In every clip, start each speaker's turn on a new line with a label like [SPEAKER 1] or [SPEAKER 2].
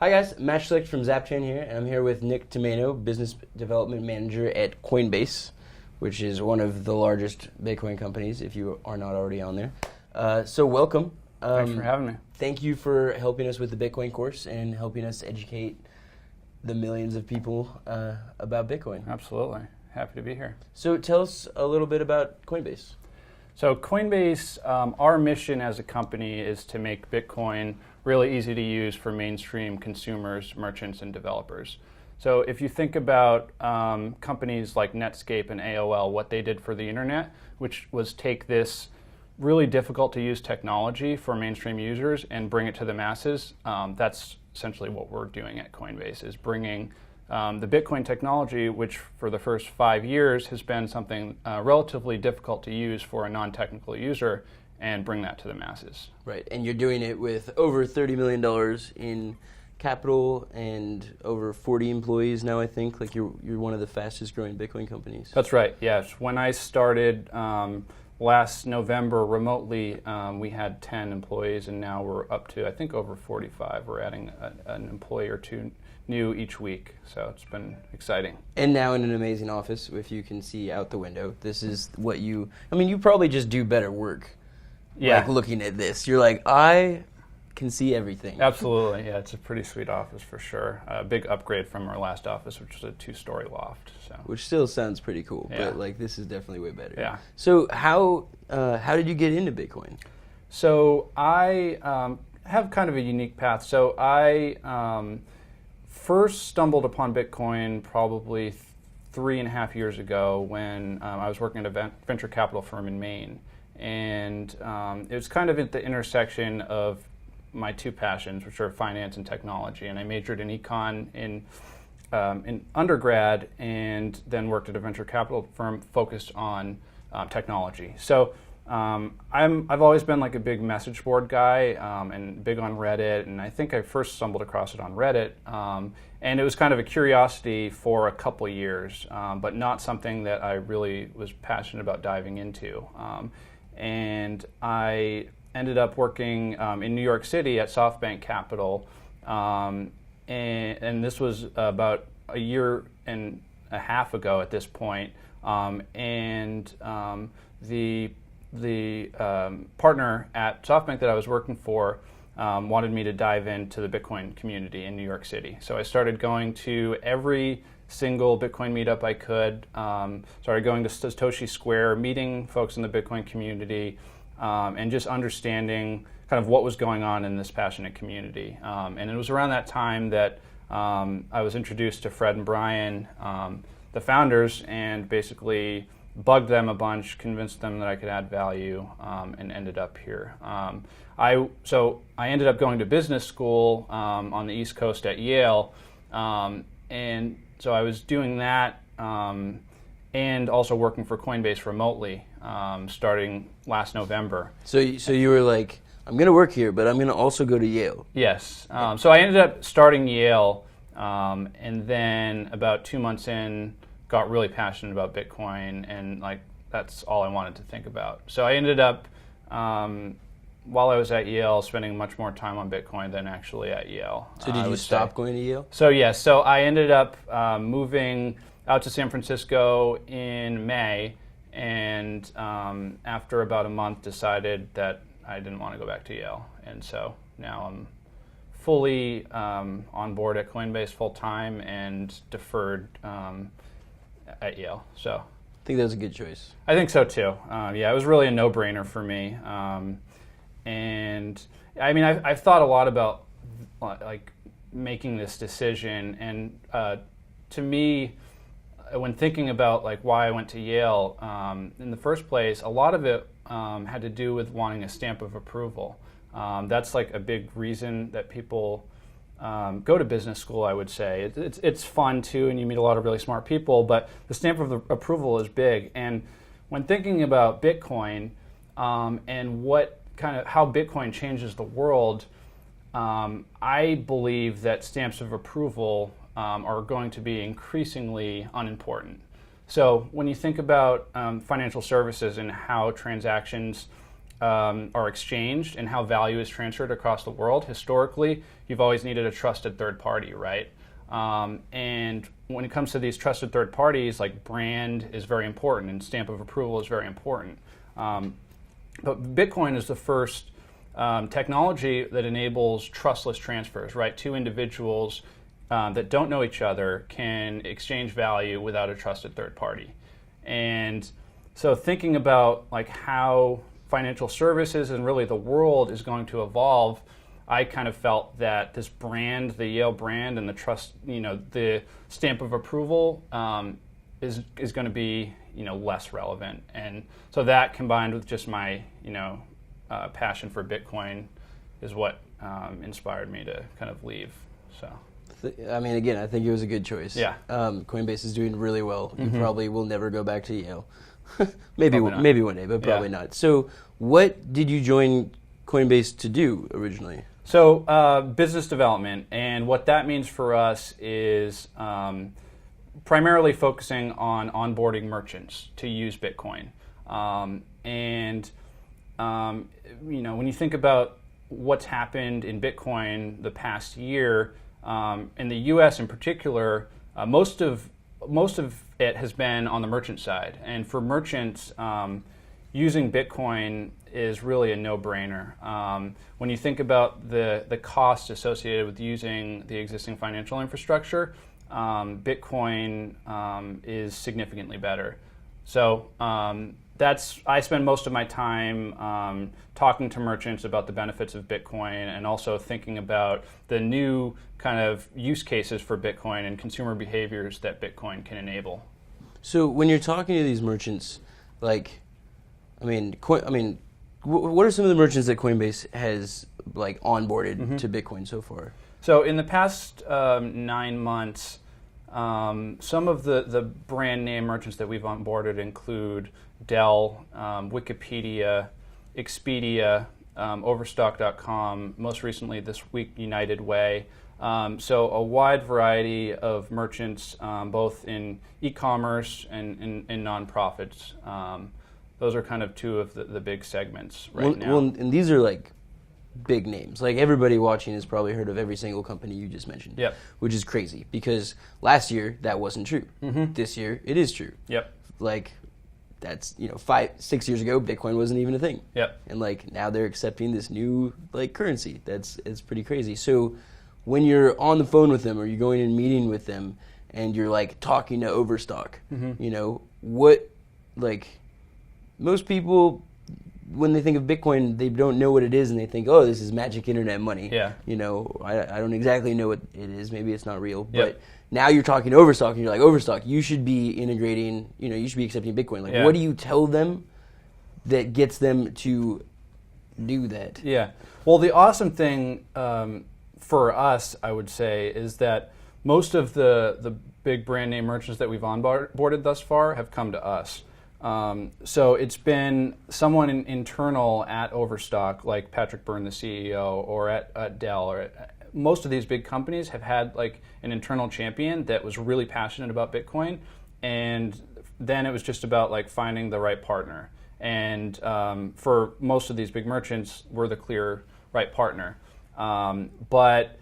[SPEAKER 1] Hi guys, Matt Schlicht from Zapchain here, and I'm here with Nick Tomaino, Business Development Manager at Coinbase, which is one of the largest Bitcoin companies, if you are not already on there. So welcome.
[SPEAKER 2] Thanks for having me.
[SPEAKER 1] Thank you for helping us with the Bitcoin course and helping us educate the millions of people about Bitcoin.
[SPEAKER 2] Absolutely. Happy to be here.
[SPEAKER 1] So tell us a little bit about Coinbase.
[SPEAKER 2] So Coinbase, our mission as a company is to make Bitcoin really easy to use for mainstream consumers, merchants, and developers. So if you think about companies like Netscape and AOL, what they did for the internet, which was take this really difficult to use technology for mainstream users and bring it to the masses, that's essentially what we're doing at Coinbase, is bringing the Bitcoin technology, which for the first 5 years has been something relatively difficult to use for a non-technical user, and bring that to the masses.
[SPEAKER 1] Right, and you're doing it with over $30 million in capital and over 40 employees now, I think. Like you're one of the fastest growing Bitcoin companies.
[SPEAKER 2] That's right, yes. When I started last November remotely, we had 10 employees, and now we're up to, I think, over 45. We're adding an employee or two new each week, so it's been exciting.
[SPEAKER 1] And now in an amazing office, if you can see out the window. This is what you probably just do better work.
[SPEAKER 2] Yeah.
[SPEAKER 1] Like looking at this, you're like, I can see everything.
[SPEAKER 2] Absolutely, yeah, it's a pretty sweet office for sure. A big upgrade from our last office, which was a 2-story loft. So.
[SPEAKER 1] Which still sounds pretty cool,
[SPEAKER 2] Yeah.
[SPEAKER 1] but like this is definitely way better.
[SPEAKER 2] Yeah.
[SPEAKER 1] So how did you get into Bitcoin?
[SPEAKER 2] So I have kind of a unique path. So I first stumbled upon Bitcoin probably 3.5 years ago when I was working at a venture capital firm in Maine. And it was kind of at the intersection of my two passions, which are finance and technology. And I majored in econ in undergrad, and then worked at a venture capital firm focused on technology. So I've always been like a big message board guy and big on Reddit. And I think I first stumbled across it on Reddit. And it was kind of a curiosity for a couple years, but not something that I really was passionate about diving into. And I ended up working in New York City at SoftBank Capital, and this was about a year and a half ago at this point. And the partner at SoftBank that I was working for wanted me to dive into the Bitcoin community in New York City. So I started going to every single Bitcoin meetup I could, started going to Satoshi Square, meeting folks in the Bitcoin community, and just understanding kind of what was going on in this passionate community. And it was around that time that I was introduced to Fred and Brian, the founders, and basically bugged them a bunch, convinced them that I could add value, and ended up here. So I ended up going to business school on the East Coast at Yale, and so I was doing that and also working for Coinbase remotely starting last November.
[SPEAKER 1] So you were like, I'm going to work here, but I'm going to also go to Yale.
[SPEAKER 2] Yes. So I ended up starting Yale, and then about 2 months in, got really passionate about Bitcoin, and like that's all I wanted to think about. So I ended up, while I was at Yale, spending much more time on Bitcoin than actually at Yale.
[SPEAKER 1] So did you stop going to Yale?
[SPEAKER 2] So yes, so I ended up moving out to San Francisco in May, and after about a month decided that I didn't want to go back to Yale. And so now I'm fully on board at Coinbase full time and deferred at Yale. So
[SPEAKER 1] I think that was a good choice.
[SPEAKER 2] I think so too. Yeah, it was really a no-brainer for me. And I mean, I've thought a lot about like making this decision, and to me, when thinking about like why I went to Yale in the first place, a lot of it had to do with wanting a stamp of approval. That's like a big reason that people go to business school, I would say. It's fun too, and you meet a lot of really smart people, but the stamp of approval is big. And when thinking about Bitcoin and how Bitcoin changes the world, I believe that stamps of approval are going to be increasingly unimportant. So when you think about financial services and how transactions are exchanged and how value is transferred across the world, historically, you've always needed a trusted third party, right? And when it comes to these trusted third parties, like brand is very important and stamp of approval is very important. But Bitcoin is the first technology that enables trustless transfers, right? Two individuals that don't know each other can exchange value without a trusted third party. And so thinking about like how financial services and really the world is going to evolve, I kind of felt that this brand, the Yale brand and the trust, the stamp of approval is going to be, less relevant. And so that combined with just my, passion for Bitcoin is what inspired me to kind of leave. So,
[SPEAKER 1] I mean, again, I think it was a good choice.
[SPEAKER 2] Yeah.
[SPEAKER 1] Coinbase is doing really well.
[SPEAKER 2] Mm-hmm.
[SPEAKER 1] You probably will never go back to Yale. maybe one day, but probably not. So what did you join Coinbase to do originally?
[SPEAKER 2] So business development, and what that means for us is primarily focusing on onboarding merchants to use Bitcoin. When you think about what's happened in Bitcoin the past year, in the U.S. in particular, most of it has been on the merchant side, and for merchants, using Bitcoin is really a no-brainer. When you think about the costs associated with using the existing financial infrastructure, Bitcoin is significantly better. So I spend most of my time talking to merchants about the benefits of Bitcoin and also thinking about the new kind of use cases for Bitcoin and consumer behaviors that Bitcoin can enable.
[SPEAKER 1] So when you're talking to these merchants, what are some of the merchants that Coinbase has onboarded to Bitcoin so far?
[SPEAKER 2] So in the past 9 months, some of the brand name merchants that we've onboarded include Dell, Wikipedia, Expedia, Overstock.com, most recently this week United Way. So a wide variety of merchants, both in e-commerce and in nonprofits. Those are kind of two of the big segments right now.
[SPEAKER 1] Well, and these are big names. Everybody watching has probably heard of every single company you just mentioned.
[SPEAKER 2] Yep.
[SPEAKER 1] Which is crazy because last year that wasn't true.
[SPEAKER 2] Mm-hmm.
[SPEAKER 1] This year it is true.
[SPEAKER 2] Yep.
[SPEAKER 1] That's 5-6 years ago Bitcoin wasn't even a thing.
[SPEAKER 2] Yep.
[SPEAKER 1] And now they're accepting this new currency. It's pretty crazy. So when you're on the phone with them or you're going and meeting with them and you're talking to Overstock, what most people, when they think of Bitcoin, they don't know what it is and they think, oh, this is magic internet money.
[SPEAKER 2] Yeah.
[SPEAKER 1] I don't exactly know what it is. Maybe it's not real.
[SPEAKER 2] Yep.
[SPEAKER 1] But now you're talking to Overstock and you're like, Overstock, you should be integrating, you should be accepting Bitcoin.
[SPEAKER 2] Yeah.
[SPEAKER 1] What do you tell them that gets them to do that?
[SPEAKER 2] Yeah. Well, the awesome thing for us, I would say, is that most of the big brand name merchants that we've onboarded thus far have come to us. So it's been someone internal at Overstock, like Patrick Byrne, the CEO, or at Dell, or most of these big companies have had an internal champion that was really passionate about Bitcoin, and then it was just about finding the right partner. And for most of these big merchants, we're the clear right partner. But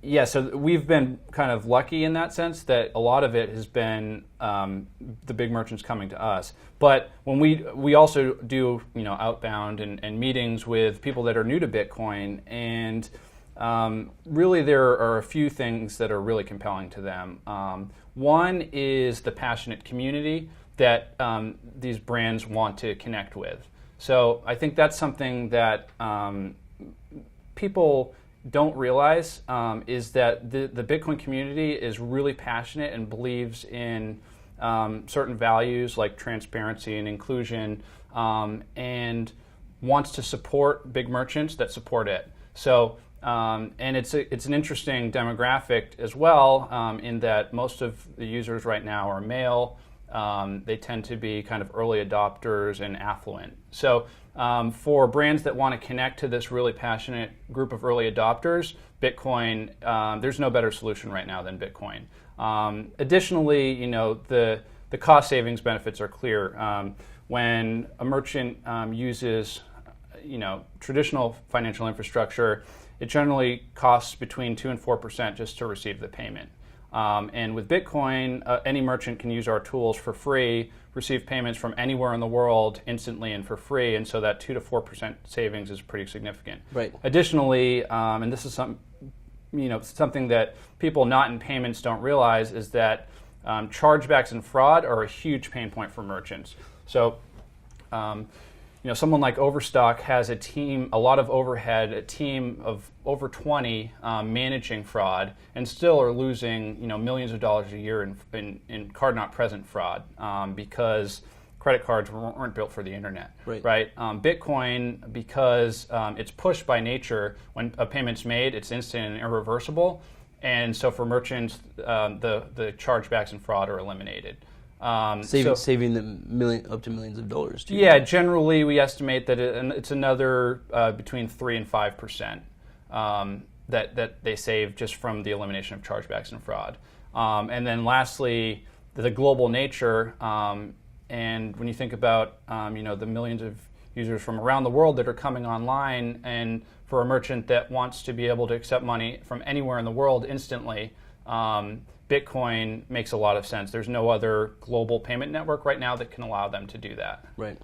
[SPEAKER 2] yeah, so we've been kind of lucky in that sense that a lot of it has been the big merchants coming to us. But when we also do outbound and meetings with people that are new to Bitcoin, and really there are a few things that are really compelling to them. One is the passionate community that these brands want to connect with. So I think that's something that people don't realize is that the Bitcoin community is really passionate and believes in certain values like transparency and inclusion, and wants to support big merchants that support it. So, and it's an interesting demographic as well, in that most of the users right now are male. They tend to be kind of early adopters and affluent. So for brands that want to connect to this really passionate group of early adopters, Bitcoin, there's no better solution right now than Bitcoin. Additionally, the cost savings benefits are clear. When a merchant uses traditional financial infrastructure, it generally costs between 2 and 4% just to receive the payment. And with Bitcoin, any merchant can use our tools for free, receive payments from anywhere in the world instantly and for free, and so that 2 to 4% savings is pretty significant.
[SPEAKER 1] Right.
[SPEAKER 2] Additionally, and this is something that people not in payments don't realize, is that chargebacks and fraud are a huge pain point for merchants. So, someone like Overstock has a lot of overhead, a team of over 20 managing fraud, and still are losing millions of dollars a year in card not present fraud because credit cards weren't built for the internet. Right? Bitcoin, because it's pushed by nature, when a payment's made, it's instant and irreversible, and so for merchants, the chargebacks and fraud are eliminated.
[SPEAKER 1] Saving them up to millions of dollars too.
[SPEAKER 2] Yeah, generally we estimate that it's another between 3 and 5% that they save just from the elimination of chargebacks and fraud. And then lastly, the global nature, and when you think about the millions of users from around the world that are coming online, and for a merchant that wants to be able to accept money from anywhere in the world instantly, Bitcoin makes a lot of sense. There's no other global payment network right now that can allow them to do that.
[SPEAKER 1] Right.